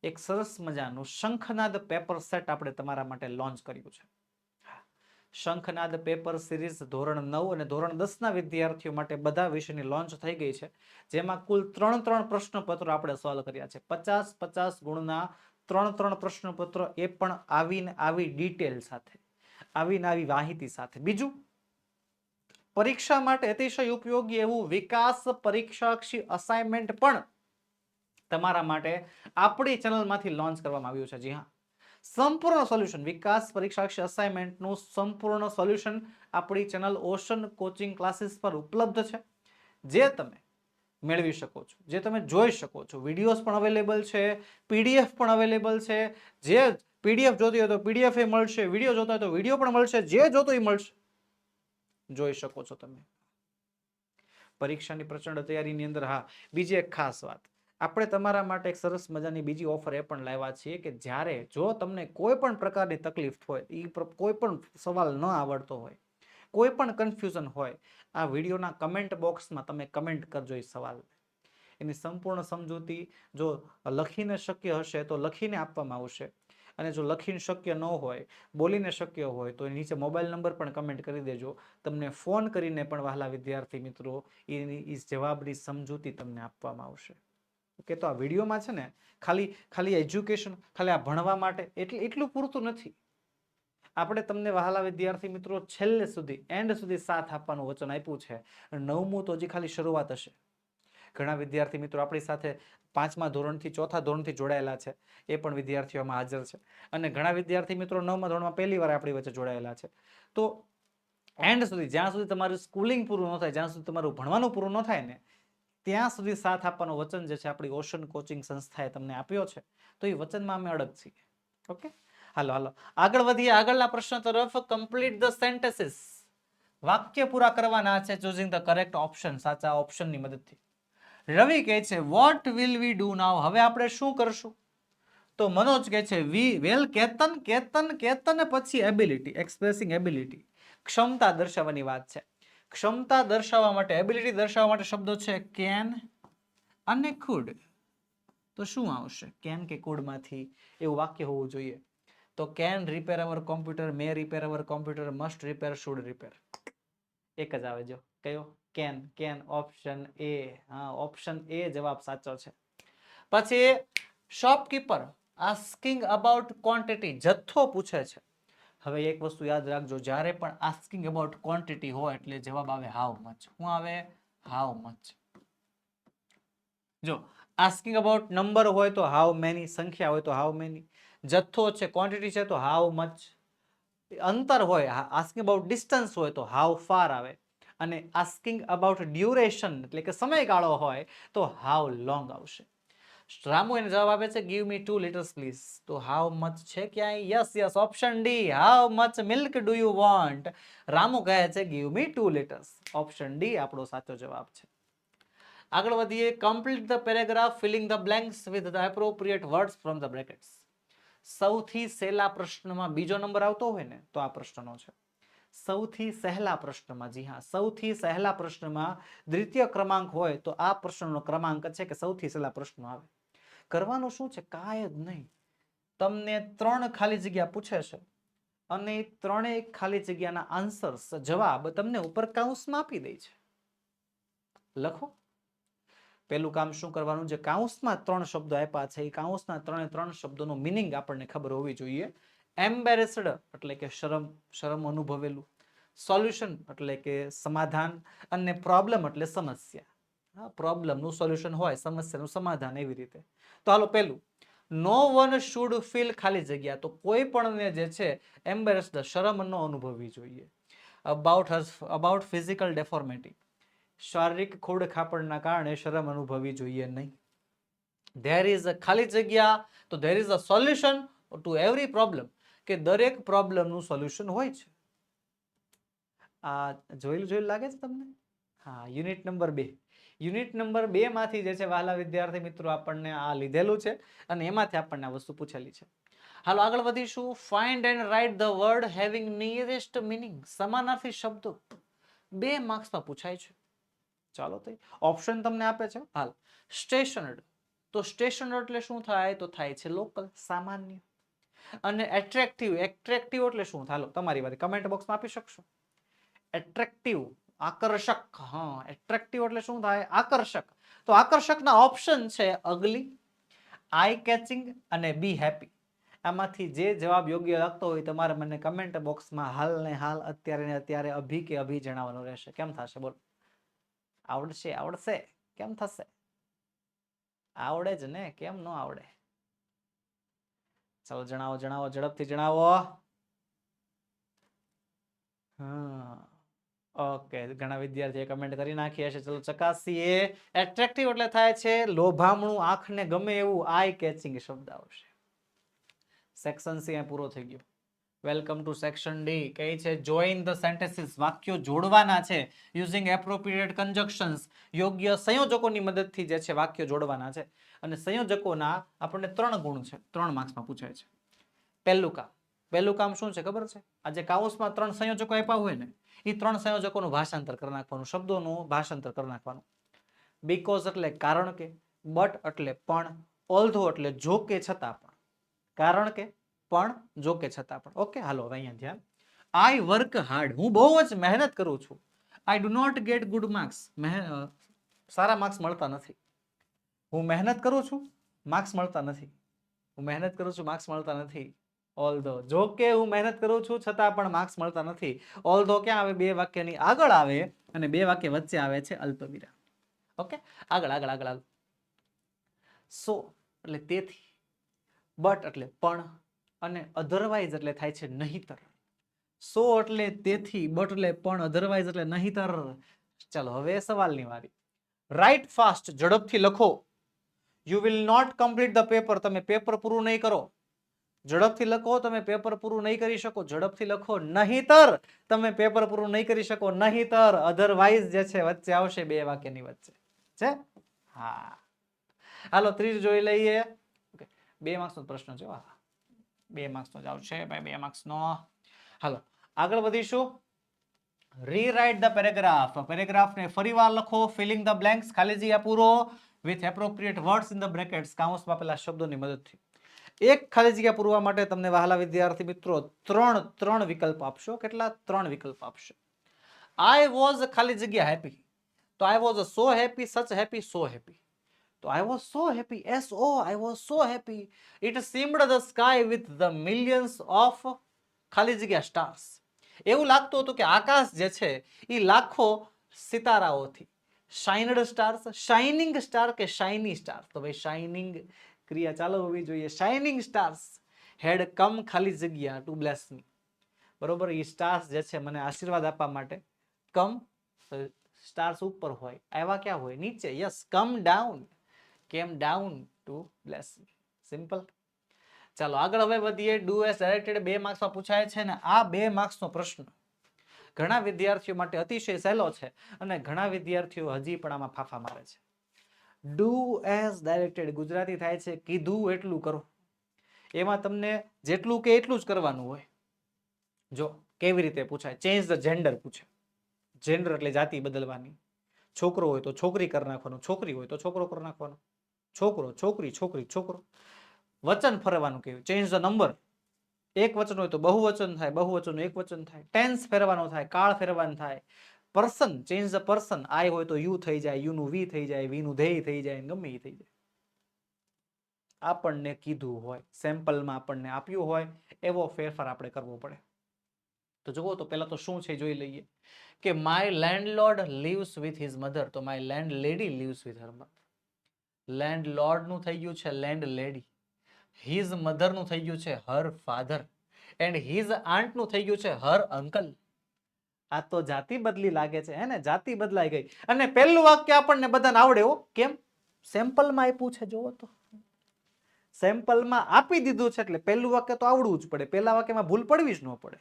એક સરસ મજાનું શંખનાદ પેપર સેટ આપણે તમારા માટે લોન્ચ કર્યું છે. શંખનાદ પેપર સિરીઝ ધોરણ 9 અને ધોરણ 10 ના વિદ્યાર્થીઓ માટે બધા વિષયની લોન્ચ થઈ ગઈ છે. જેમાં કુલ 3 પ્રશ્નપત્રો આપણે સોલ્વ કર્યા છે. 50 ગુણના 3 પ્રશ્નપત્રો, એ પણ આવીને આવી ડિટેલ સાથે, આવીને આવી માહિતી સાથે. બીજું, પરીક્ષા માટે અતિશય ઉપયોગી એવું વિકાસ પરીક્ષાક્ષી અસાઇનમેન્ટ પણ તમારા માટે આપણી ચેનલમાંથી લોન્ચ કરવામાં આવ્યું છે. જી હા, સંપૂર્ણ સોલ્યુશન, વિકાસ પરીક્ષાક્ષી અસાઇનમેન્ટનું સંપૂર્ણ સોલ્યુશન આપણી ચેનલ ઓશન કોચિંગ ક્લાસીસ પર ઉપલબ્ધ છે, જે તમે મેળવી શકો છો, જે તમે જોઈ શકો છો. વિડીયોઝ પણ અવેલેબલ છે, પીડીએફ પણ અવેલેબલ છે. જે પીડીએફ જોતી હોય તો પીડીએફ એ મળશે, વિડીયો જોતા હોય તો વિડીયો પણ મળશે. જે જોતો એ મળશે, જોઈ શકો છો તમે. પરીક્ષાની પ્રચંડ તૈયારીની અંદર હા, બીજી એક ખાસ વાત, આપણે તમારા માટે એક સરસ મજાની બીજી ઓફર એ પણ લાવ્યા છીએ કે જ્યારે જો તમને કોઈ પણ પ્રકારની તકલીફ હોય, કોઈ પણ સવાલ ન આવડતો હોય, કોઈ પણ કન્ફ્યુઝન હોય, આ વિડીયોના કમેન્ટ બોક્સમાં તમે કમેન્ટ કરજો એ સવાલ. એની સંપૂર્ણ સમજૂતી જો લખીને શક્ય હશે તો લખીને આપવામાં આવશે, અને જો લખીને શક્ય ન હોય, બોલીને શક્ય હોય, તો નીચે મોબાઈલ નંબર પણ કમેન્ટ કરી દેજો. તમને ફોન કરીને પણ વહાલા વિદ્યાર્થી મિત્રો એની જવાબની સમજૂતી તમને આપવામાં આવશે. ઓકે, તો આ વિડીયોમાં છે ને ખાલી એજ્યુકેશન, ખાલી આ ભણવા માટે એટલું પૂરતું નથી. આપણે તમને વહાલા વિદ્યાર્થી મિત્રો છેલ્લે સુધી, એન્ડ સુધી સાથ આપવાનું વચન આપ્યું છે. 9મું તો હજી ખાલી શરૂઆત હશે. ઘણા વિદ્યાર્થી મિત્રો આપણી સાથે 5મા ધોરણથી 4થા ધોરણથી જોડાયેલા છે, એ પણ વિદ્યાર્થીઓમાં હાજર છે. અને ઘણા વિદ્યાર્થી મિત્રો 9મા ધોરણમાં પહેલી વાર આપણી વચ્ચે જોડાયેલા છે. તો એન્ડ સુધી, જ્યાં સુધી તમારું સ્કૂલિંગ પૂરું ન થાય, જ્યાં સુધી તમારું ભણવાનું પૂરું ન થાય ને, ત્યાં સુધી સાથ આપવાનું વચન જે છે આપણી ઓશન કોચિંગ સંસ્થાએ તમને આપ્યો છે, તો એ વચનમાં અમે અડગ છીએ. ઓકે, હાલો હાલો આગળ વધીએ આગળના પ્રશ્ન તરફ. કમ્પ્લીટ ધ સેન્ટેન્સીસ, વાક્ય પૂરા કરવાના છે ચૂઝિંગ ધ કરેક્ટ ઓપ્શન, સાચા ઓપ્શનની મદદથી. રવિ કહે છે વોટ વિલ વી ડુ નાઉ, હવે આપણે શું કરશું? તો મનોજ કહે છે વી વેલ કેતન કેતન કેતન પછી એબિલિટી, એક્સપ્રેસિંગ એબિલિટી, ક્ષમતા દર્શાવવાની વાત છે. ક્ષમતા દર્શાવવા માટે, એબિલિટી દર્શાવવા માટે શબ્દો છે કેન અને કુડ. તો શું આવશે કેન કે કુડ માંથી? એવું વાક્ય હોવું જોઈએ. તો can repair our computer, may repair our computer, must repair, should repair. એક જ આવે જો કયો? કેન. Can option A. હા, ઓપ્શન એ જવાબ સાચો છે. પછી શોપકીપર આસ્કિંગ અબાઉટ ક્વોન્ટિટી, જથ્થો પૂછે છે. હવે એક વસ્તુ યાદ રાખજો, જ્યારે પણ આસ્કિંગ અબાઉટ ક્વોન્ટિટી હોય એટલે જવાબ આવે હાઉ મચ. શું આવે? How much. જો આસ્કિંગ અબાઉટ નંબર હોય તો હાઉ મેની, સંખ્યા હોય તો હાઉ મેની, જથ્થો છે ક્વોન્ટિટી છે તો હાઉ મચ, અંતર હોય આસ્કિંગ અબાઉટ ડિસ્ટન્સ હોય તો હાઉ ફાર આવે, અને આસ્કિંગ અબાઉટ ડ્યુરેશન એટલે કે સમયગાળો હોય તો હાઉ લોંગ આવશે. રામુ એને જવાબ આપે છે ગીવ મી 2 liters પ્લીઝ. તો હાઉ મચ છે ક્યાંય? Yes yes, option D, how much milk do you want. Ramu કહે છે give me 2 liters. Option D આપણો સાચો જવાબ છે. આગળ વધીએ. Complete the paragraph filling the blanks with the appropriate words from the brackets. સૌથી સહેલા પ્રશ્નમાં બીજો નંબર આવતો હોય ને તો આ પ્રશ્નનો છે. સૌથી સહેલા પ્રશ્નમાં, જી હા, સૌથી સહેલા પ્રશ્નમાં દ્વિતીય ક્રમાંક હોય તો આ પ્રશ્નનો ક્રમાંક છે કે સૌથી સહેલા પ્રશ્નો આવે. કરવાનું શું છે? કાંઈ જ નહીં. તમને 3 ખાલી જગ્યા પૂછે છે અને 3 ખાલી જગ્યાના આન્સર્સ, જવાબ તમને ઉપર કાઉન્સમાં આપી દે છે. લખો. પહેલું કામ શું કરવાનું? જે કાઉન્સમાં 3 શબ્દો આપ્યા છે એ કાઉન્સના 3 શબ્દોનો મિનિંગ આપણને ખબર હોવી જોઈએ. એમ્બેરેસ્ડ એટલે કે શરમ અનુભવેલું, સોલ્યુશન એટલે કે સમાધાન, અને પ્રોબ્લેમ એટલે સમસ્યા. પ્રોબ્લેમનું સોલ્યુશન હોય, સમસ્યાનું સમાધાન, એવી રીતે. તો હાલો પહેલું, નો વન શુડ ફીલ ખાલી જગ્યા. તો કોઈ પણને જે છે એમ્બેરેસ્ડ, શરમ ન અનુભવવી જોઈએ. અબાઉટ ફિઝિકલ ડેફોર્મિટી, શારીરિક ખોડ ખાપણના કારણે શરમ અનુભવવી જોઈએ નહીં. ધેર ઇઝ અ ખાલી જગ્યા, તો there is a solution two every problem, કે દરેક પ્રોબ્લેમનું સોલ્યુશન હોય છે. આ જોયેલું લાગે છે તમને? હા, યુનિટ નંબર 2. યુનિટ નંબર 2 માંથી જે છે વહાલા વિદ્યાર્થી મિત્રો આપણને આ લીધેલું છે અને એમાંથી આપણને આ વસ્તુ પૂછેલી છે. હાલો આગળ વધીશું. Find and write the word having nearest meaning. સમાનાર્થી શબ્દો 2 માર્ક્સમાં પૂછાય છે. ચાલો તો ઓપ્શન તમને આપે છે. હાલ, સ્ટેશનર્ડ. તો સ્ટેશનર્ડ એટલે શું થાય? તો થાય છે લોકલ, સામાન્ય. અને એટ્રેક્ટિવ, એટ્રેક્ટિવ એટલે શું થાય? તમારી વાત કમેન્ટ બોક્સમાં આપી શકશો. એટ્રેક્ટિવ, આકર્ષક. હા, એટ્રેક્ટિવ એટલે શું થાય? આકર્ષક. તો આકર્ષકના ઓપ્શન છે અગલી, આઈ કેચિંગ અને બી હેપી. આમાંથી જે જવાબ યોગ્ય લાગતો હોય તમારે મને કમેન્ટ બોક્સમાં હાલ ને હાલ, અત્યારે ને અત્યારે, અભી કે અભી જણાવવાનું રહેશે. કેમ થશે બોલો? આવડશે? આવડશે? કેમ થશે? આવડે જ ને, કેમ ન આવડે? ચાલો જણાવો જણાવો, ઝડપથી જણાવો. હા, ઓકે, ઘણા વિદ્યાર્થીએ કમેન્ટ કરી નાખી હશે. ચલો ચકાસીએ. એટ્રેક્ટિવ એટલે થાય છે લોભામણું, આંખને ગમે એવું, આઈ કેચિંગ શબ્દ આવશે. સેક્શન સી પૂરો થઈ ગયો. Welcome to section D. કઈ છે? Join the sentences. વાક્યો જોડવાના છે યુઝિંગ એપ્રોપ્રિએટ કન્જક્શન્સ. યોગ્ય સંયોજકોની મદદથી જે છે વાક્યો જોડવાના છે. અને સંયોજકોના આપણને 3 ગુણ છે, 3 માર્ક્સમાં પૂછાય છે. પહેલું કામ શું છે ખબર છે? આ જે કાઉન્સમાં 3 સંયોજકો આપ્યા હોય ને એ 3 સંયોજકોનું ભાષાંતર કરી નાખવાનું, શબ્દોનું ભાષાંતર કરી નાખવાનું. બીકોઝ એટલે કારણ કે, બટ એટલે પણ, ઓલ્ધો એટલે જો કે છતાં પણ, કારણ કે પણ, જો કે છતાં પણ. ઓકે, હાલો હવે અહીંયા ધ્યાન. I work hard. હું બહુ જ મહેનત કરું છું. I do not get good marks. સારા માર્ક્સ મળતા નથી. હું મહેનત કરું છું, માર્ક્સ મળતા નથી. હું મહેનત કરું છું, માર્ક્સ મળતા નથી. ઓલ્ધો, જો કે હું મહેનત કરું છું છતાં પણ માર્ક્સ મળતા નથી. ઓલ્ધો ક્યાં આવે? 2 વાક્યની આગળ આવે અને 2 વાક્ય વચ્ચે આવે છે અલ્પવિરામ. ઓકે, આગળ આગળ આગળ. સો એટલે તેથી, બટ એટલે પણ, અને અધરવાઇઝ એટલે થાય છે નહીતર. સો એટલે તેથી, બટ એટલે પણ, અધરવાઇઝ એટલે નહીતર. ચાલો હવે સવાલની વારી. રાઇટ ફાસ્ટ, ઝડપથી લખો. You will not complete the paper, તમે પેપર પૂરું નહીં કરો. ઝડપથી લખો, તમે પેપર પૂરું નહીં કરી શકો. ઝડપથી લખો, નહીતર તમે પેપર પૂરું નહીં કરી શકો. નહીતર અધરવાઇઝ જે છે વચ્ચે આવશે, બે વાક્યની વચ્ચે છે. હા, હાલો ત્રીજું જોઈ લઈએ. બે માર્ક્સનો પ્રશ્ન છે. 2 માર્ક્સનો જ આવશે ભાઈ, 2 માર્ક્સનો. હાલો આગળ વધીશું. રીરાઇટ ધ પેરેગ્રાફ, પેરેગ્રાફને ફરીવાર લખો. ફિલિંગ ધ બ્લેન્ક્સ, ખાલી જગ્યા પૂરો with appropriate words in the brackets, કૌંસમાં આપેલા શબ્દોની મદદથી. એક ખાલી જગ્યા પૂરવા માટે તમને વહાલા વિદ્યાર્થી મિત્રો ત્રણ વિકલ્પ આપશો. કેટલા? 3 વિકલ્પ આપશો. આઈ વોઝ ખાલી જગ્યા હેપી, તો I was so happy, such happy, so happy. તો I was so happy, S-O, I was so happy. It seemed the sky with the millions of ખાલી જગ્યા stars. એવું લાગતું હતું કે આકાશ જે છે એ લાખો સિતારાઓથી. શાઇનડ સ્ટાર્સ, શાઇનિંગ સ્ટાર કે શાઇની સ્ટાર? તો ભાઈ શાઇનિંગ ક્રિયા ચાલુ હોવી જોઈએ. શાઇનિંગ સ્ટાર્સ હેડ કમ ખાલી જગ્યા ટુ બ્લેસ મી. બરોબર, એ સ્ટાર્સ જે છે મને આશીર્વાદ આપવા માટે. કમ સ્ટાર્સ ઉપર હોય, આવ્યા ક્યાં હોય? નીચે. Yes, come down, came down to bless me. Simple. ચાલો આગળ હવે વધીએ. ડુ એસ ડાયરેક્ટેડ 2 માર્ક્સમાં પૂછાય છે ને આ 2 માર્ક્સનો પ્રશ્ન ઘણા વિદ્યાર્થીઓ માટે અતિશય સહેલો છે અને ઘણા વિદ્યાર્થીઓ હજી પણ આમાં ફાફા મારે છે. ડુ એસ ડાયરેક્ટેડ ગુજરાતી થાય છે કીધું એટલું કરો. એમાં તમને જેટલું કે એટલું જ કરવાનું હોય. જો કેવી રીતે પૂછાય. ચેન્જ ધ જેન્ડર પૂછે. જેન્ડર એટલે જાતિ બદલવાની. છોકરો હોય તો છોકરી કરી નાખવાનો, છોકરી હોય તો છોકરો કરી નાખવાનો. છોકરો, છોકરી, છોકરી, છોકરો. વચન ફેરવાનું કેવું. Change the number. એક વચન હોય તો બહુવચન થાય, બહુવચન એક વચન થાય. ટેન્સ ફેરવાનો થાય, કાળ ફેરવાનું થાય. Person, change the person. I હોય તો યુ થઈ જાય, યુ નું વી થઈ જાય, વી નું ધેય થઈ જાય, ગમે એ થઈ જાય. આપણને કીધું હોય, સેમ્પલમાં આપણને આપ્યું હોય એવો ફેરફાર આપણે કરવો પડે. તો જુઓ તો પહેલા તો શું છે જોઈ લઈએ કે my landlord lives with his mother, તો my landlady lives with her mother. Landlord નું થઈ ગયું છે લેન્ડ લેડી. હિઝ મધર નું થઈ ગયું છે her father. And his aunt નું થઈ ગયું છે હર અંકલ. આ તો જાતિ બદલી લાગે છે, હે ને? જાતિ બદલાઈ ગઈ. અને પહેલું વાક્ય આપણને બધાને આવડે હો. કેમ? સેમ્પલમાં આપ્યું છે. જોવો તો સેમ્પલમાં આપી દીધું છે એટલે પહેલું વાક્ય તો આવડવું જ પડે. પહેલા વાક્યમાં ભૂલ પડવી જ ન પડે.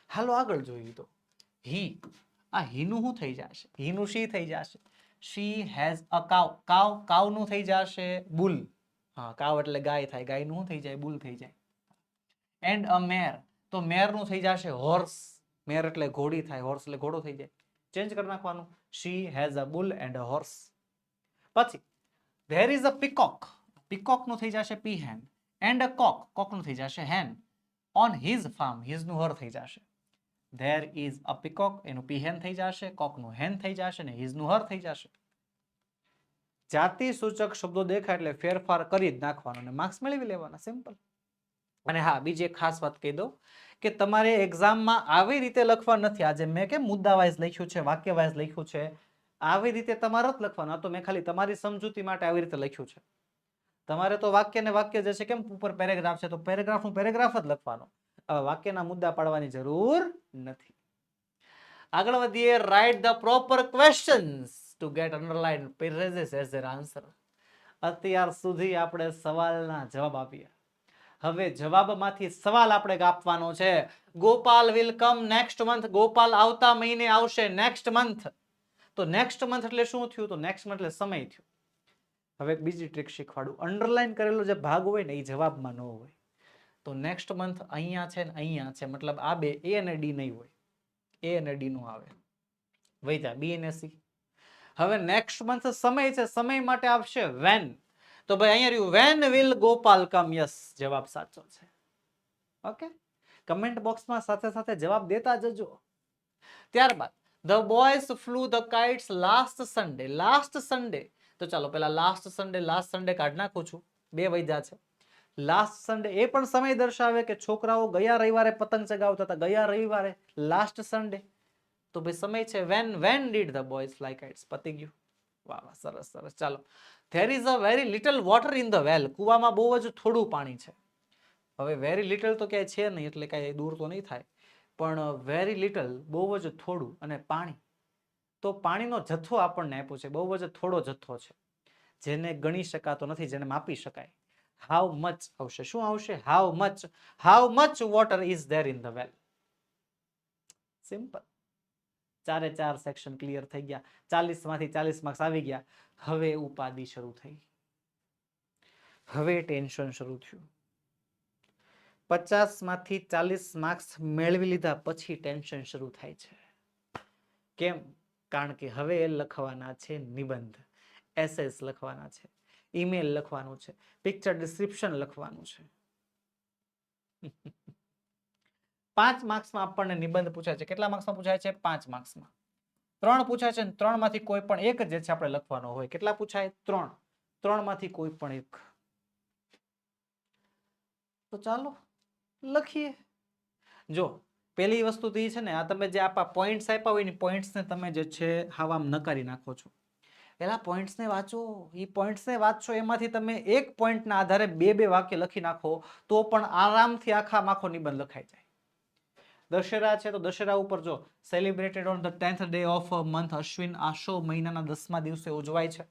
હાલો આગળ જોઈએ તો હી. આ હીનું શું થઈ જશે? હીનું શી થઈ જશે? શી હેઝ અ કાવ. કાવ, કાવનું થઈ જશે બુલ. હા, કાવ એટલે ગાય થાય, ગાયનું શું થઈ જાય? બુલ થઈ જાય. એન્ડ અ મેર, તો મેરનું થઈ જશે હોર્સ. મેર એટલે ઘોડી થાય, હોર્સ એટલે ઘોડો થઈ જાય. ચેન્જ કરી નાખવાનું. She has a bull and a horse. પછી ધેર ઇઝ અ પીકોક. પીકોકનું થઈ જશે પીહેન. And a cock. કોકનું થઈ જશે હેન. On his farm. હિઝનું હર થઈ જશે. ધેર ઇઝ અ પીકોક, એનું પીહેન થઈ જશે, કોકનું હેન થઈ જશે ને હિઝનું હર થઈ જશે. જાતિ સૂચક શબ્દો દેખાય એટલે ફેરફાર કરી જ નાખવાનો અને માર્ક્સ મેળવી લેવાના. સિમ્પલ. અને હા, બીજી એક ખાસ વાત કહી દઉં કે તમારે એક્ઝામમાં આવી રીતે લખવા નથી. આજે મેં કેમ મુદ્દા વાઇઝ લખ્યું છે, વાક્ય વાઇઝ લખ્યું છે, આવી રીતે તમારે જ લખવાનું. તો મેં ખાલી તમારી સમજૂતી માટે આવી રીતે લખ્યું છે. તમારે તો વાક્ય ને વાક્ય જે છે, કેમ ઉપર પેરેગ્રાફ છે તો પેરેગ્રાફનું પેરેગ્રાફ જ લખવાનો. વાક્યના મુદ્દા પાડવાની જરૂર નથી. આગળ વધીએ. Write the proper questions to gate underline phrases as their answer. અત્યાર સુધી આપણે સવાલના જવાબ આપ્યા. હવે જવાબમાંથી સવાલ આપણે આપવાનો છે. Gopal will come next month. Gopal આવતા મહિને આવશે. Next month. તો નેક્સ્ટ મંથ એટલે શું થયું? તો નેક્સ્ટ મંથ એટલે સમય થયો. હવે એક બીજી ટ્રીક શીખવાડું. અંડરલાઈન કરેલો જે ભાગ હોય ને એ જવાબમાં ન હોય. તો નેક્સ્ટ મંથ અહીંયા છે ને અહીંયા છે, મતલબ આ બે એ અને ડી નહીં હોય. એ અને ડી નું આવે. વૈતા બી અને સી. હવે નેક્સ્ટ મંથ સમય છે, સમય માટે આવશે વેન. તો ભાઈ અહીંયા રહ્યું when will Gopal come. Yes, જવાબ સાચો છે. ઓકે, કમેન્ટ બોક્સમાં સાથે સાથે જવાબ દેતા જજો. ત્યારબાદ the boys flew the kites last Sunday. Last Sunday, તો ચાલો પેલા લાસ્ટ સન્ડે કાઢી નાખું છું. 2 વૈધા છે. લાસ્ટ સન્ડે એ પણ સમય દર્શાવે કે છોકરાઓ ગયા રવિવારે પતંગ ચગાવતા હતા. ગયા રવિવારે લાસ્ટ સન્ડે. તો ભાઈ સમય છે when did the boys fly kites. પતી ગયું. વાહ વાહ, સરસ સરસ. ચાલો. There is a very little water in the well. કુવામાં બહુ જ થોડું પાણી છે. હવે વેરી લિટલ તો ક્યાંય છે નહીં એટલે કાંઈ દૂર તો નહીં થાય, પણ વેરી લિટલ બહુ જ થોડું અને પાણી. તો તો પાણીનો જથ્થો આપણને આપ્યો છે, બહુ જ થોડો જથ્થો છે, જેને ગણી શકાતો નથી, જેને માપી શકાય. હાઉ મચ આવશે, શું આવશે? How much water is there in the well. Simple. 4 section clear થઈ ગયા. 40 માંથી 40 માર્ક્સ આવી ગયા. હવે ઉપાધિ શરૂ થઈ, હવે ટેન્શન શરૂ થયું. 50 માંથી 40 માર્ક્સ મેળવી લીધા પછી ટેન્શન શરૂ થાય છે. કેમ? કારણ કે હવે લખવાના છે નિબંધ, એસેસ લખવાના છે, ઈમેલ લખવાનું છે, પિક્ચર ડિસ્ક્રિપ્શન લખવાનું છે. 5 માર્ક્સમાં આપણને નિબંધ પૂછાય છે. કેટલા માર્ક્સમાં પૂછાય છે? 5 માર્ક્સમાં. 3 પૂછાય છે, 3 માંથી કોઈ પણ એક જે છે આપણે લખવાનો હોય. કેટલા પૂછાય? 3. 3 માંથી કોઈ પણ એક. તો ચાલો લખીએ. જો પહેલી વસ્તુ તો એ છે ને, આ તમે જે આપા પોઈન્ટ્સ આપ્યા હોય ને, પોઈન્ટ્સને તમે જે છે હવામાં નકારી નાખો છો. પેલા પોઈન્ટ્સને વાંચો, એ પોઈન્ટ્સને વાંચો, એમાંથી તમે એક પોઈન્ટના આધારે 2 વાક્ય લખી નાખો તો પણ આરામથી આખો નિબંધ લખાઈ જાય. દશેરા છે તો દશેરા ઉપર જો celebrated on the 10th day of month Ashwin, Aso મહિનાના 10મા દિવસે ઉજવાય છે.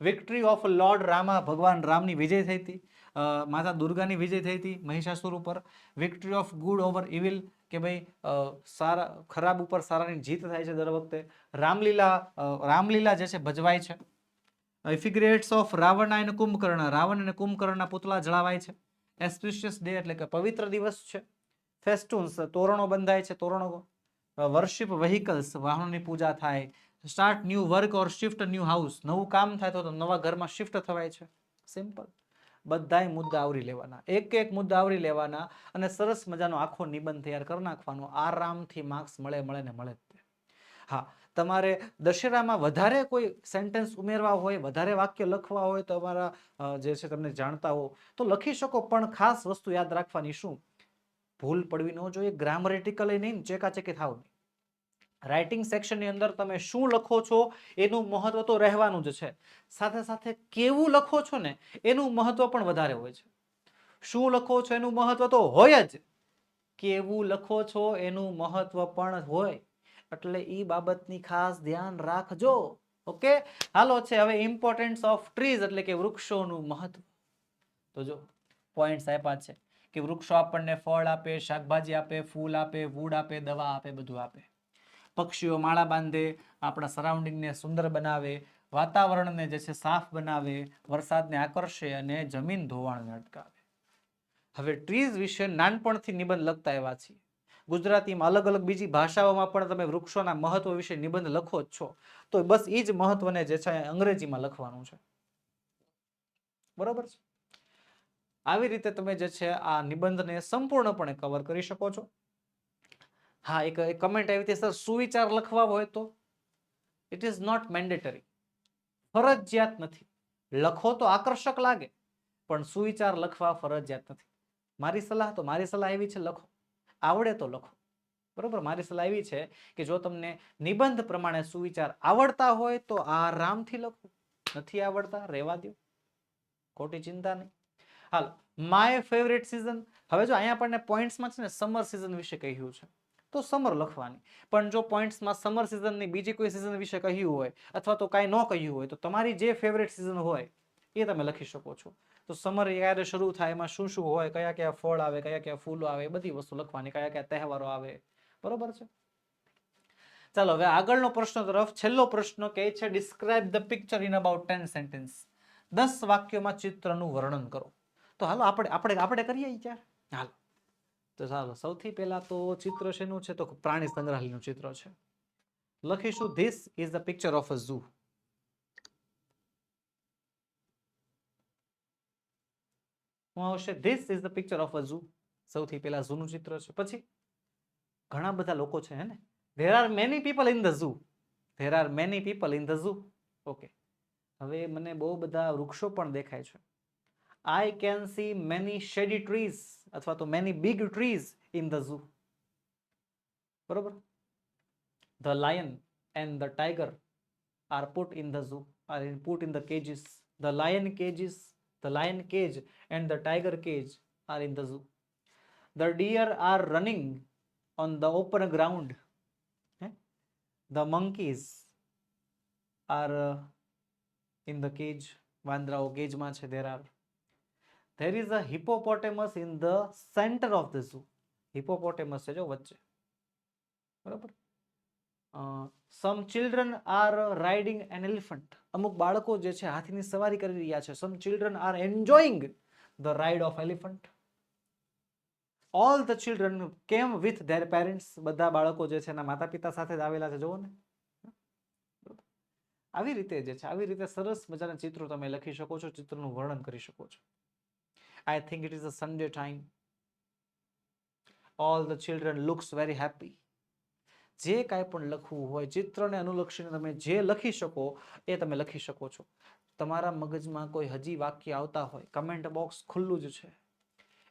વિક્ટરી ઓફ લોર્ડ રામા, ભગવાન રામની વિજય થઈ હતી, માતા દુર્ગાની વિજય થઈ હતી મહિષાસુર ઉપર. Victory of good over evil, કે ભાઈ સારા ખરાબ ઉપર સારાની જીત થાય છે દર વખતે. રામલીલા જે છે ભજવાય છે. ફિગરેટ્સ ઓફ રાવણ અને કુંભકર્ણ, રાવણ અને કુંભકર્ણના પુતળા જળાવાય છે. એસ્પિશિયસ ડે એટલે કે પવિત્ર દિવસ છે. ફેસ્ટુન્સ, તોરણો બંધાય છે, તોરણો. વર્શિપ વ્હીકલ્સ, વાહનોની પૂજા થાય. સ્ટાર્ટ ન્યુ વર્ક ઓર શિફ્ટ ન્યુ હાઉસ, નવું કામ થાય તો નવા ઘરમાં શિફ્ટ થવાય છે. સિમ્પલ. બધાય મુદ્દા આવરી લેવાના, એક મુદ્દા આવરી લેવાના અને સરસ મજાનો આખો નિબંધ તૈયાર કરી નાખવાનો. આરામથી માર્ક્સ મળે ને મળે. હા, તમારે દશેરામાં વધારે કોઈ સેન્ટેન્સ ઉમેરવા હોય, વધારે વાક્ય લખવા હોય, તમારા જે છે તમને જાણતા હો તો લખી શકો, પણ ખાસ વસ્તુ યાદ રાખવાની, શું ભૂલ પડવી ન જોઈએ. ગ્રામરેટિકલી નહીં, ચેકાચેકી થાવ નહીં. રાઇટિંગ સેક્શનની અંદર તમે શું લખો છો એનું મહત્વ તો રહેવાનું જ છે, સાથે સાથે કેવું લખો છો ને એનું મહત્વ પણ વધારે હોય છે. શું લખો છો એનું મહત્વ તો હોય જ, કેવું લખો છો એનું મહત્વ પણ હોય, એટલે એ બાબતની ખાસ ધ્યાન રાખજો. ઓકે, હાલો છે હવે ઇમ્પોર્ટન્સ ઓફ ટ્રીઝ એટલે કે વૃક્ષોનું મહત્વ. તો જો પોઈન્ટ્સ આપ્યા છે કે વૃક્ષો આપણને ફળ આપે, શાકભાજી આપે, ફૂલ આપે, વુડ આપે, દવા આપે, બધું આપે. પક્ષીઓ માળા બાંધે, આપણા સરાઉન્ડિંગને સુંદર બનાવે, વાતાવરણને જે છે સાફ બનાવે, વરસાદને આકર્ષે અને જમીન ધોવાણને અટકાવે. હવે ટ્રીઝ વિશે નાનપણથી નિબંધ લખતા એવા છીએ. ગુજરાતીમાં અલગ અલગ બીજી ભાષાઓમાં પણ તમે વૃક્ષોના મહત્વ વિશે નિબંધ લખો જ છો, તો બસ એ જ મહત્વને જે છે અંગ્રેજીમાં લખવાનું છે. બરોબર છે? આવી રીતે તમે જે છે આ નિબંધને સંપૂર્ણપણે કવર કરી શકો છો. હા, એક કમેન્ટ આવી હતી, સર સુવિચાર લખવા હોય તો? ઇટ ઇઝ નોટ મેન્ડેટરી, ફરજિયાત નથી. લખો તો આકર્ષક લાગે, પણ સુવિચાર લખવા ફરજિયાત નથી. મારી સલાહ એવી છે, લખો, આવડે તો લખો. બરોબર, મારી સલાહ એવી છે કે જો તમને નિબંધ પ્રમાણે સુવિચાર આવડતા હોય તો આરામથી લખો, નથી આવડતા રહેવા દો, ખોટી ચિંતા નહીં. હાલો, માય ફેવરેટ સિઝન. હવે જો અહીંયા આપણને પોઈન્ટ્સમાં છે ને સમર સિઝન વિશે કહ્યું છે, તો સમર લખવાની. પણ જો પોઈન્ટ્સમાં સમર સિઝનની બીજી કોઈ સિઝન વિશે કહ્યું હોય અથવા તો કાંઈ ન કહ્યું હોય, તો તમારી જે ફેવરેટ સિઝન હોય એ તમે લખી શકો છો. તો સમર ક્યારે શરૂ થાય, એમાં શું શું હોય, કયા કયા ફળ આવે, કયા કયા ફૂલો આવે, એ બધી વસ્તુ લખવાની, કયા કયા તહેવારો આવે. બરોબર છે? ચાલો હવે આગળનો પ્રશ્ન તરફ. છેલ્લો પ્રશ્ન કહે છે describe the picture in about 10 sentence. 10 વાક્યોમાં ચિત્રનું વર્ણન કરો. તો હાલો આપણે કરીએ વિચાર. હાલો, તો ચાલો સૌથી પહેલા તો ચિત્ર શેનું છે, તો પ્રાણી સંગ્રહાલયનું ચિત્ર છે. લખીશું this is the picture of a zoo. હું આવશે this is the picture of a zoo. સૌથી પહેલા ઝૂનું ચિત્ર છે. પછી ઘણા બધા લોકો છે હે ને, there are many people in the zoo. There are many people in the zoo. Okay, હવે મને બહુ બધા વૃક્ષો પણ દેખાય છે. I can see many shady trees અથવા તો many big trees in the zoo. બરોબર? The lion and the tiger are put in the zoo, are put in the cages. The lion cage and the tiger cage are in the zoo. The deer are running on the open ground. The monkeys are in the cage. વાંદરાઓ કેજમાં છે. There is a hippopotamus in the center of the zoo. Hippopotamus છે જો વચ્ચે, બરાબર. Some children are riding an elephant. અમુક બાળકો જે છે હાથીની સવારી કરી રહ્યા છે. Some children are enjoying the ride of elephant. All the children came with their parents. બધા બાળકો જે છે એના માતા પિતા સાથે જ આવેલા છે. જોવો ને, આવી રીતે જે છે, આવી રીતે સરસ મજાના ચિત્રો તમે લખી શકો છો, ચિત્રનું વર્ણન કરી શકો છો. I think it is a Sunday time. All the children looks very happy. જે કાંઈ પણ લખવું હોય, ચિત્રને અનુલક્ષીને તમે જે લખી શકો એ તમે લખી શકો છો. તમારા મગજમાં કોઈ હજી વાક્ય આવતા હોય, કમેન્ટ બોક્સ ખુલ્લું જ છે.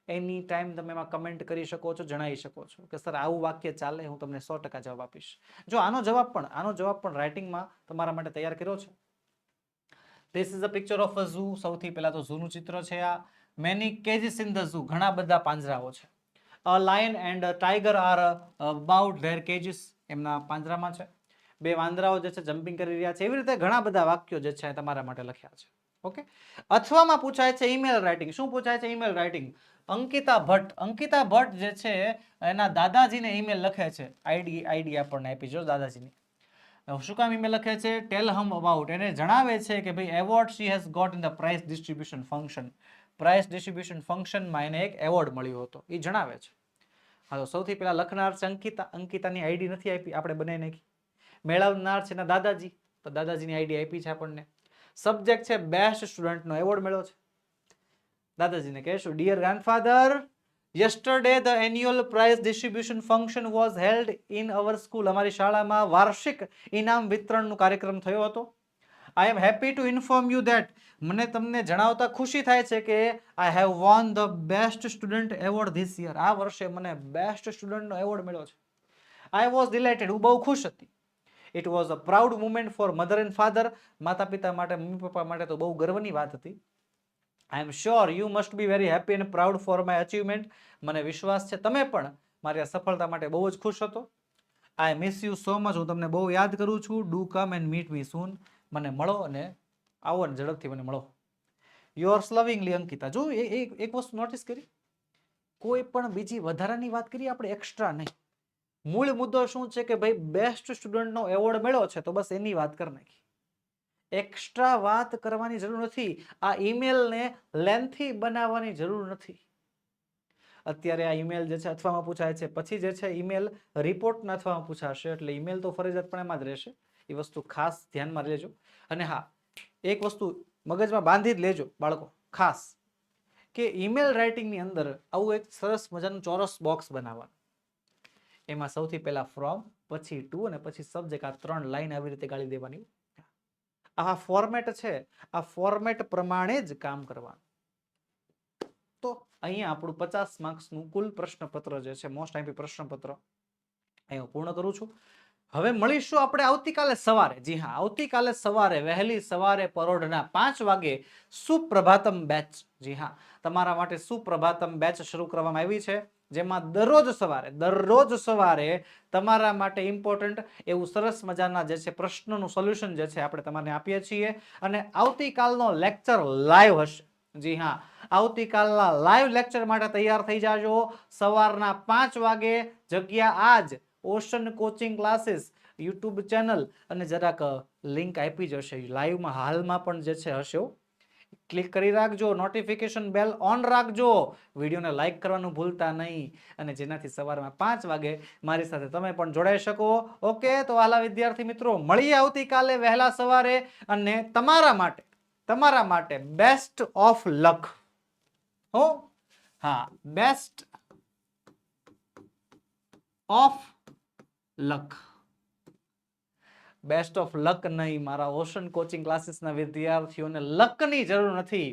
એની ટાઈમ તમે એમાં કમેન્ટ કરી શકો છો, જણાવી શકો છો કે સર આવું વાક્ય ચાલે, હું તમને 100% જવાબ આપીશ. જો આનો જવાબ પણ રાઇટિંગમાં તમારા માટે તૈયાર કર્યો છે. This is a picture of a zoo. સૌથી પહેલા તો ઝૂનું ચિત્ર છે આ. Many cages in the zoo. ઘણા બધા પાંજરાઓ છે. A lion and a tiger are about their cages. એમના પાંજરામાં છે. બે વાંદરાઓ જે છે જમ્પિંગ કરી રહ્યા છે. એવી રીતે ઘણા બધા વાક્યો જે છે તમારા માટે લખ્યા છે. ઓકે. અથવામાં પૂછાય છે ઈમેલ રાઇટિંગ. શું પૂછાય છે? Email writing. અંકિતા ભટ્ટ જે છે એના દાદાજીને ઈમેલ લખે છે. આઈડી આપણને આપી જો દાદાજીની. શું કામ ઈમેલ લખે છે? Tell him about. એને જણાવે છે કે ભાઈ award she has got in the prize distribution function. Prize distribution ફંક્શનમાં એને એક એવોર્ડ મળ્યો હતો, એ જણાવે છે. હા, તો સૌથી પહેલા લખનાર છે અંકિતા. અંકિતાની આઈડી નથી આપી, આપણે બનાવી નાખી. મેળવનાર છે એના દાદાજી, તો દાદાજીની આઈડી આપી છે આપણને. સબ્જેક્ટ છે બેસ્ટ સ્ટુડન્ટનો એવોર્ડ મળ્યો છે. દાદાજીને કહેશું dear grandfather, yesterday the annual prize distribution function was held in our school. અમારી શાળામાં વાર્ષિક ઇનામ વિતરણનો કાર્યક્રમ થયો હતો. I am happy to inform you that. મને તમને જણાવતા ખુશી થાય છે કે I have won the best student award this year. આ વર્ષે મને બેસ્ટ સ્ટુડન્ટનો એવોર્ડ મળ્યો છે. I was delighted. હું બહુ ખુશ હતી. It was a proud moment for mother and father. માતા પિતા માટે, મમ્મી પપ્પા માટે તો બહુ ગર્વની વાત હતી. I am sure you must be very happy and proud for my achievement. મને વિશ્વાસ છે તમે પણ મારી આ સફળતા માટે બહુ જ ખુશ હતો. I miss you so much. હું તમને બહુ યાદ કરું છું. Do come and meet me soon. મને મળો અને આવો ને ઝડપથી મને મળો. Yours lovingly Ankita. જો એક વસ્તુ નોટિસ કરી, કોઈ પણ બીજી વધારાની વાત કરી આપણે, એક્સ્ટ્રા નહીં. મૂળ મુદ્દો શું છે કે ભાઈ બેસ્ટ સ્ટુડન્ટનો એવોર્ડ મળ્યો છે તો બસ એની વાત કરી નાખી. એક્સ્ટ્રા વાત કરવાની જરૂર નથી. આ ઈમેલને લેન્થી બનાવવાની જરૂર નથી. અત્યારે આ ઈમેલ જે છે અથવામાં પૂછાય છે, પછી જે છે ઈમેલ રિપોર્ટના અથવામાં પૂછાશે, એટલે ઈમેલ તો ફરજિયાતપણે એમાં જ રહેશે. એ વસ્તુ ખાસ ધ્યાનમાં લેજો. અને હા, એક વસ્તુ મગજમાં બાંધી જ લેજો બાળકો ખાસ, કે ઈમેલ રાઇટિંગની અંદર આવું એક સરસ મજાનું ચોરસ બોક્સ બનાવવાનું. એમાં સૌથી પહેલા ફ્રોમ, પછી ટુ અને પછી સબ્જેક્ટ. આ 3 લાઈન આવી રીતે ગાળી દેવાની. આ ફોર્મેટ છે, આ ફોર્મેટ પ્રમાણે જ કામ કરવાનું. તો અહીંયા આપણું 50 માર્ક્સનું કુલ પ્રશ્નપત્ર જે છે, મોસ્ટ આઈએમપી પ્રશ્નપત્ર અહીં પૂર્ણ કરું છું. હવે મળીશું આપણે આવતીકાલે સવારે. જી હા, આવતીકાલે સવારે વહેલી સવારે પરોઢના 5 વાગે સુપ્રભાતમ બેચ. જી હા, તમારા માટે સુપ્રભાતમ બેચ શરૂ કરવામાં આવી છે, જેમાં દરરોજ સવારે તમારા માટે ઇમ્પોર્ટન્ટ એવું સરસ મજાના જે છે પ્રશ્નોનું સોલ્યુશન જે છે આપણે તમને આપીએ છીએ. અને આવતીકાલનો લેક્ચર લાઈવ હશે. જી હા, આવતીકાલના લાઈવ લેક્ચર માટે તૈયાર થઈ જાજો. સવારના 5 વાગે જગ્યા આજ ocean coaching classes YouTube channel, અને જરાક લિંક આપી જશે લાઈવમાં, હાલમાં પણ જે છે હશે. ક્લિક કરી રાખજો, નોટિફિકેશન બેલ ઓન રાખજો, વિડીયોને લાઈક કરવાનું ભૂલતા નહીં, અને જેનાથી સવારમાં 5 વાગે મારી સાથે તમે પણ જોડાઈ શકો. ઓકે, તો વાલા વિદ્યાર્થી મિત્રો, મળીએ આવતીકાલે વહેલા સવારે. અને તમારા માટે બેસ્ટ ઓફ લક. હો હા, best of luck. Best of luck નહીં, મારા ઓશન કોચિંગ ક્લાસીસના વિદ્યાર્થીઓને લકની જરૂર નથી.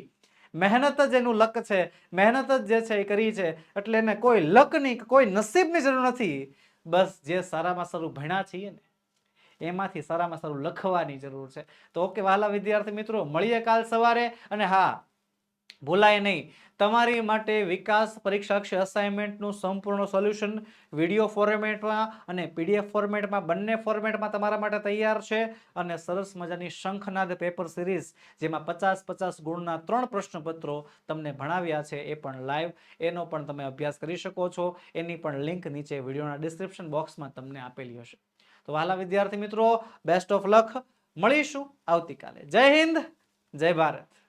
મહેનત જ એનું લક છે, મહેનત જ જે છે એ કરી છે, એટલે એને કોઈ લકની, કોઈ નસીબની જરૂર નથી. બસ જે સારામાં સારું ભણ્યા છીએ ને એમાંથી સારામાં સારું લખવાની જરૂર છે. તો ઓકે વાલા વિદ્યાર્થી મિત્રો, મળીએ કાલ સવારે. અને હા, ભૂલાય નહીં, તમારી માટે વિકાસ પરીક્ષાક્ષી અસાઇનમેન્ટનું સંપૂર્ણ સોલ્યુશન વિડીયો ફોર્મેટમાં અને પીડીએફ ફોર્મેટમાં, બંને ફોર્મેટમાં તમારા માટે તૈયાર છે. અને સરસ મજાની શંખનાદ પેપર સિરીઝ, જેમાં 50-50 ગુણના 3 પ્રશ્નપત્રો તમને ભણાવ્યા છે, એ પણ લાઈવ, એનો પણ તમે અભ્યાસ કરી શકો છો. એની પણ લિંક નીચે વિડીયોના ડિસ્ક્રિપ્શન બોક્સમાં તમને આપેલી હશે. તો વહાલા વિદ્યાર્થી મિત્રો, બેસ્ટ ઓફ લક. મળીશું આવતીકાલે. જય હિન્દ, જય ભારત.